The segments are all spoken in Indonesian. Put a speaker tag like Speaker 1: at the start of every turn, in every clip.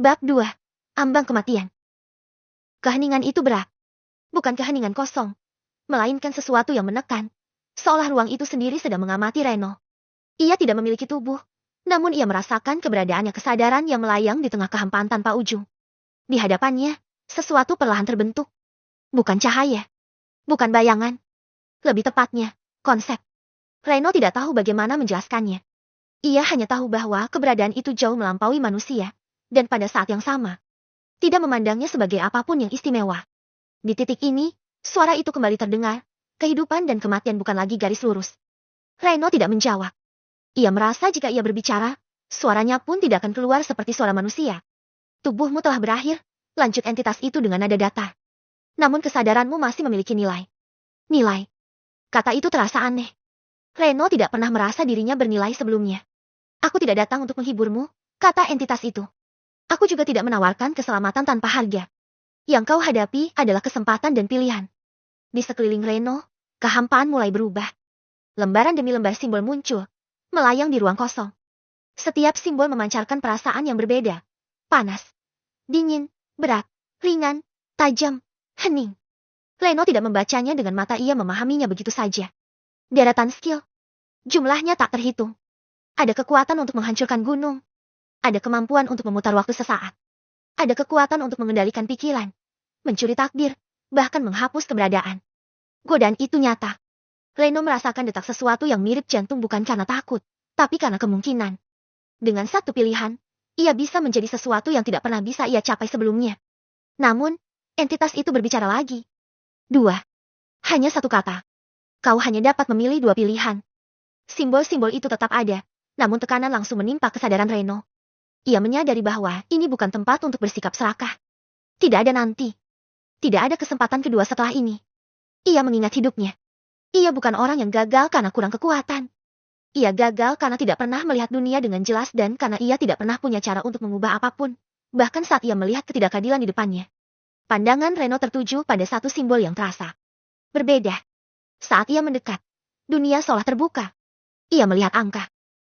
Speaker 1: Bab 2. Ambang kematian. Keheningan itu berat. Bukan keheningan kosong, melainkan sesuatu yang menekan. Seolah ruang itu sendiri sedang mengamati Reno. Ia tidak memiliki tubuh, namun ia merasakan keberadaannya, kesadaran yang melayang di tengah kehampaan tanpa ujung. Di hadapannya, sesuatu perlahan terbentuk. Bukan cahaya. Bukan bayangan. Lebih tepatnya, konsep. Reno tidak tahu bagaimana menjelaskannya. Ia hanya tahu bahwa keberadaan itu jauh melampaui manusia, dan pada saat yang sama, tidak memandangnya sebagai apapun yang istimewa. Di titik ini, suara itu kembali terdengar. Kehidupan dan kematian bukan lagi garis lurus. Reno tidak menjawab. Ia merasa jika ia berbicara, suaranya pun tidak akan keluar seperti suara manusia. Tubuhmu telah berakhir, lanjut entitas itu dengan nada datar. Namun kesadaranmu masih memiliki nilai. Nilai. Kata itu terasa aneh. Reno tidak pernah merasa dirinya bernilai sebelumnya. Aku tidak datang untuk menghiburmu, kata entitas itu. Aku juga tidak menawarkan keselamatan tanpa harga. Yang kau hadapi adalah kesempatan dan pilihan. Di sekeliling Reno, kehampaan mulai berubah. Lembaran demi lembar simbol muncul, melayang di ruang kosong. Setiap simbol memancarkan perasaan yang berbeda. Panas, dingin, berat, ringan, tajam, hening. Reno tidak membacanya dengan mata, ia memahaminya begitu saja. Deretan skill. Jumlahnya tak terhitung. Ada kekuatan untuk menghancurkan gunung. Ada kemampuan untuk memutar waktu sesaat. Ada kekuatan untuk mengendalikan pikiran, mencuri takdir, bahkan menghapus keberadaan. Godaan itu nyata. Reno merasakan detak sesuatu yang mirip jantung bukan karena takut, tapi karena kemungkinan. Dengan satu pilihan, ia bisa menjadi sesuatu yang tidak pernah bisa ia capai sebelumnya. Namun, entitas itu berbicara lagi. 2. Hanya satu kata. Kau hanya dapat memilih 2 pilihan. Simbol-simbol itu tetap ada, namun tekanan langsung menimpa kesadaran Reno. Ia menyadari bahwa ini bukan tempat untuk bersikap serakah. Tidak ada nanti. Tidak ada kesempatan kedua setelah ini. Ia mengingat hidupnya. Ia bukan orang yang gagal karena kurang kekuatan. Ia gagal karena tidak pernah melihat dunia dengan jelas dan karena ia tidak pernah punya cara untuk mengubah apapun, bahkan saat ia melihat ketidakadilan di depannya. Pandangan Reno tertuju pada satu simbol yang terasa berbeda. Saat ia mendekat, dunia seolah terbuka. Ia melihat angka,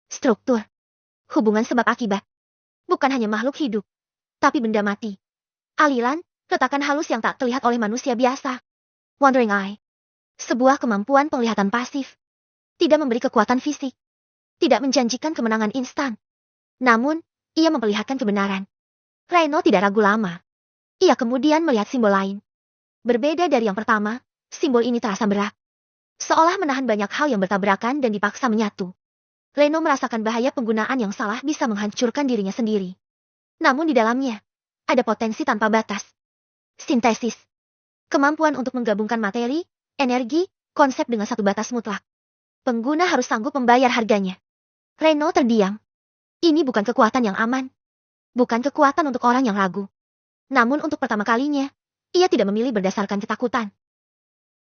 Speaker 1: struktur, hubungan sebab akibat. Bukan hanya makhluk hidup, tapi benda mati. Aliran, retakan halus yang tak terlihat oleh manusia biasa. Wandering Eye. Sebuah kemampuan penglihatan pasif. Tidak memberi kekuatan fisik. Tidak menjanjikan kemenangan instan. Namun, ia memperlihatkan kebenaran. Reno tidak ragu lama. Ia kemudian melihat simbol lain. Berbeda dari yang pertama, simbol ini terasa berat. Seolah menahan banyak hal yang bertabrakan dan dipaksa menyatu. Reno merasakan bahaya penggunaan yang salah bisa menghancurkan dirinya sendiri. Namun di dalamnya, ada potensi tanpa batas. Sintesis. Kemampuan untuk menggabungkan materi, energi, konsep dengan satu batas mutlak. Pengguna harus sanggup membayar harganya. Reno terdiam. Ini bukan kekuatan yang aman. Bukan kekuatan untuk orang yang ragu. Namun untuk pertama kalinya, ia tidak memilih berdasarkan ketakutan.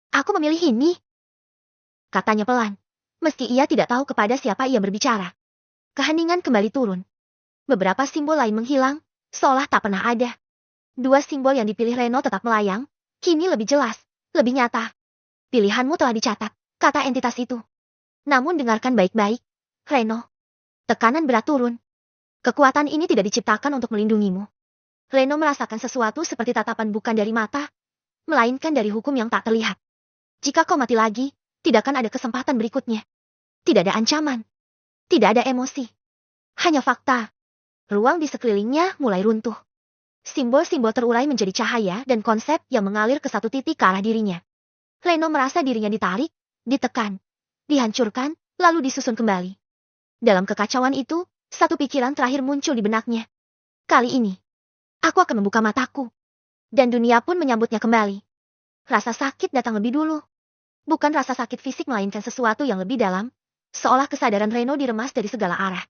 Speaker 1: Aku memilih ini, katanya pelan. Meski ia tidak tahu kepada siapa ia berbicara. Keheningan kembali turun. Beberapa simbol lain menghilang, seolah tak pernah ada. 2 simbol yang dipilih Reno tetap melayang, kini lebih jelas, lebih nyata. Pilihanmu telah dicatat, kata entitas itu. Namun dengarkan baik-baik, Reno. Tekanan berat turun. Kekuatan ini tidak diciptakan untuk melindungimu. Reno merasakan sesuatu seperti tatapan bukan dari mata, melainkan dari hukum yang tak terlihat. Jika kau mati lagi, tidak akan ada kesempatan berikutnya. Tidak ada ancaman. Tidak ada emosi. Hanya fakta. Ruang di sekelilingnya mulai runtuh. Simbol-simbol terurai menjadi cahaya dan konsep yang mengalir ke satu titik ke arah dirinya. Reno merasa dirinya ditarik, ditekan, dihancurkan, lalu disusun kembali. Dalam kekacauan itu, satu pikiran terakhir muncul di benaknya. Kali ini, aku akan membuka mataku. Dan dunia pun menyambutnya kembali. Rasa sakit datang lebih dulu. Bukan rasa sakit fisik melainkan sesuatu yang lebih dalam, seolah kesadaran Reno diremas dari segala arah.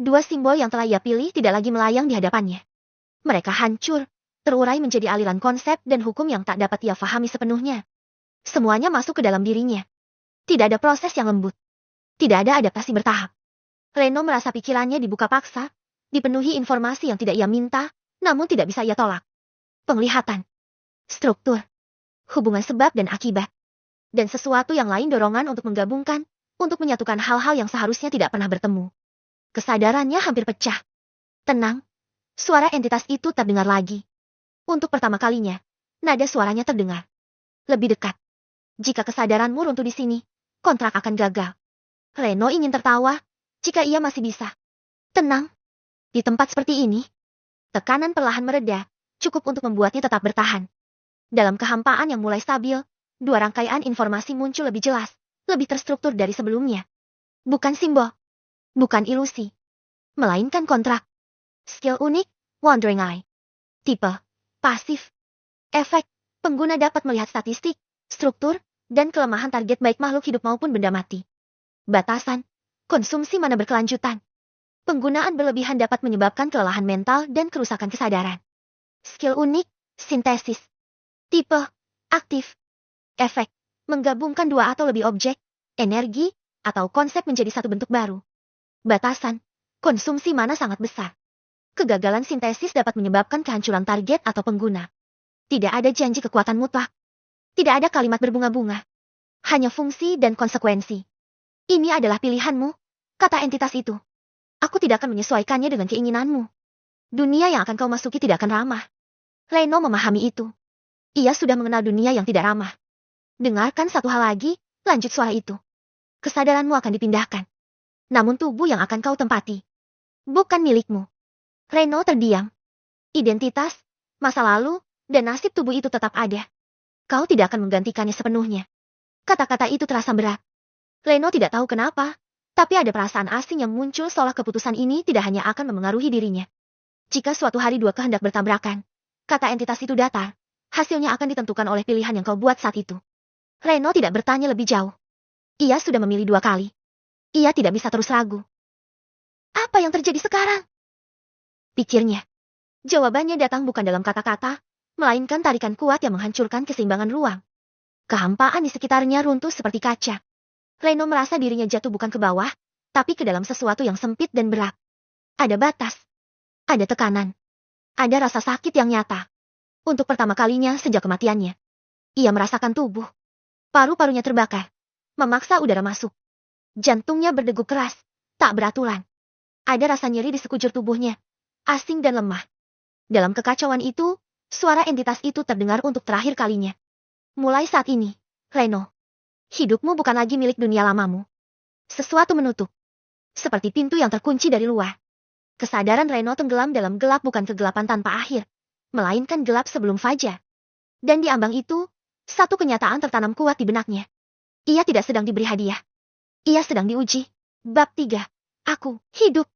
Speaker 1: 2 simbol yang telah ia pilih tidak lagi melayang di hadapannya. Mereka hancur, terurai menjadi aliran konsep dan hukum yang tak dapat ia fahami sepenuhnya. Semuanya masuk ke dalam dirinya. Tidak ada proses yang lembut. Tidak ada adaptasi bertahap. Reno merasa pikirannya dibuka paksa, dipenuhi informasi yang tidak ia minta, namun tidak bisa ia tolak. Penglihatan, struktur, hubungan sebab dan akibat. Dan sesuatu yang lain dorongan untuk menggabungkan, untuk menyatukan hal-hal yang seharusnya tidak pernah bertemu. Kesadarannya hampir pecah. Tenang. Suara entitas itu terdengar lagi. Untuk pertama kalinya, nada suaranya terdengar lebih dekat. Jika kesadaranmu runtuh di sini, kontrak akan gagal. Reno ingin tertawa, jika ia masih bisa. Tenang. Di tempat seperti ini, tekanan perlahan mereda, cukup untuk membuatnya tetap bertahan. Dalam kehampaan yang mulai stabil, dua rangkaian informasi muncul lebih jelas, lebih terstruktur dari sebelumnya. Bukan simbol, bukan ilusi, melainkan kontrak. Skill unik, Wandering Eye. Tipe, pasif. Efek, pengguna dapat melihat statistik, struktur, dan kelemahan target baik makhluk hidup maupun benda mati. Batasan, konsumsi mana berkelanjutan. Penggunaan berlebihan dapat menyebabkan kelelahan mental dan kerusakan kesadaran. Skill unik, sintesis. Tipe, aktif. Efek, menggabungkan dua atau lebih objek, energi, atau konsep menjadi satu bentuk baru. Batasan, konsumsi mana sangat besar. Kegagalan sintesis dapat menyebabkan kehancuran target atau pengguna. Tidak ada janji kekuatan mutlak. Tidak ada kalimat berbunga-bunga. Hanya fungsi dan konsekuensi. Ini adalah pilihanmu, kata entitas itu. Aku tidak akan menyesuaikannya dengan keinginanmu. Dunia yang akan kau masuki tidak akan ramah. Reno memahami itu. Ia sudah mengenal dunia yang tidak ramah. Dengarkan satu hal lagi, lanjut suara itu. Kesadaranmu akan dipindahkan. Namun tubuh yang akan kau tempati. Bukan milikmu. Reno terdiam. Identitas, masa lalu, dan nasib tubuh itu tetap ada. Kau tidak akan menggantikannya sepenuhnya. Kata-kata itu terasa berat. Reno tidak tahu kenapa, tapi ada perasaan asing yang muncul seolah keputusan ini tidak hanya akan memengaruhi dirinya. Jika suatu hari dua kehendak bertabrakan, kata entitas itu datar, hasilnya akan ditentukan oleh pilihan yang kau buat saat itu. Reno tidak bertanya lebih jauh. Ia sudah memilih dua kali. Ia tidak bisa terus ragu. Apa yang terjadi sekarang? Pikirnya. Jawabannya datang bukan dalam kata-kata, melainkan tarikan kuat yang menghancurkan keseimbangan ruang. Kehampaan di sekitarnya runtuh seperti kaca. Reno merasa dirinya jatuh bukan ke bawah, tapi ke dalam sesuatu yang sempit dan berat. Ada batas. Ada tekanan. Ada rasa sakit yang nyata. Untuk pertama kalinya sejak kematiannya. Ia merasakan tubuh. Paru-parunya terbakar. Memaksa udara masuk. Jantungnya berdegup keras, tak beraturan. Ada rasa nyeri di sekujur tubuhnya. Asing dan lemah. Dalam kekacauan itu, suara entitas itu terdengar untuk terakhir kalinya. Mulai saat ini, Reno. Hidupmu bukan lagi milik dunia lamamu. Sesuatu menutup. Seperti pintu yang terkunci dari luar. Kesadaran Reno tenggelam dalam gelap bukan kegelapan tanpa akhir. Melainkan gelap sebelum fajar. Dan di ambang itu, satu kenyataan tertanam kuat di benaknya. Ia tidak sedang diberi hadiah. Ia sedang diuji. Bab 3. Aku, hidup.